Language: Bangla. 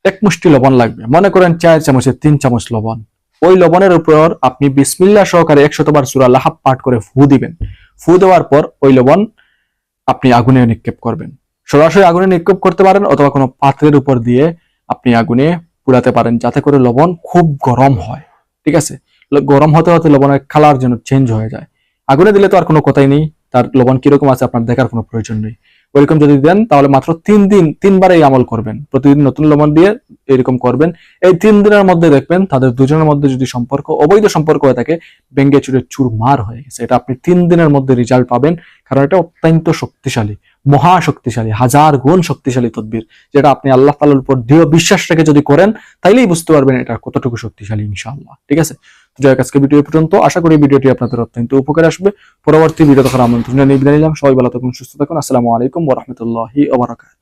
এক মুষ্টি লবণ লাগবে, মনে করেন 4 চামচে 3 চামচ লবণ। ওই লবণের উপর আপনি বিসমিল্লাহ সহকারে 100 বার সূরা লাহাব পাঠ করে ফু দিবেন। ফু দেওয়ার পর ওই লবণ আপনি আগুনে নিক্ষেপ করবেন। সরাসরি আগুনে নিক্ষেপ করতে পারেন অথবা কোনো পাত্রের উপর দিয়ে আপনি আগুনে পুড়াতে পারেন, যাতে করে লবণ খুব গরম হয়। ঠিক আছে, গরম হতে হতে লবণের কালার যেন চেঞ্জ হয়ে যায়। আগুনে দিলে তো আর কোনো কথাই নেই, তার লবণ কিরকম আছে আপনার দেখার কোনো প্রয়োজন নেই। ওইরকম যদি দেন তাহলে মাত্র 3 দিন 3বার এই আমল করবেন, প্রতিদিন নতুন লবণ দিয়ে এরকম করবেন। এই 3 দিনের মধ্যে দেখবেন তাদের দুজনের মধ্যে যদি সম্পর্ক অবৈধ সম্পর্ক হয়ে থাকে, ভেঙ্গে চুরে চুরমার হয়ে গেছে। এটা আপনি 3 দিনের মধ্যে রেজাল্ট পাবেন, কারণ এটা অত্যন্ত শক্তিশালী, মহা শক্তিশালী, 1000 গুণ শক্তিশালী তদবির, যেটা আপনি আল্লাহ তাআলার উপর দৃঢ় বিশ্বাস রেখে যদি করেন তাইলেই বুঝতে পারবেন এটা কতটুকু শক্তিশালী ইনশাআল্লাহ। ঠিক আছে, তো যাই হোক, আজকে ভিডিও পর্যন্ত। আশা করি ভিডিওটি আপনাদের অত্যন্ত উপকারে আসবে। পরবর্তী ভিডিও দেখার আমন্ত্রণ জানিয়ে বিদায় নিলাম। সবাই ভালো থাকুন, সুস্থ থাকুন। আসসালামু আলাইকুম ওয়া রাহমাতুল্লাহি ওয়া বারাকাতুহু।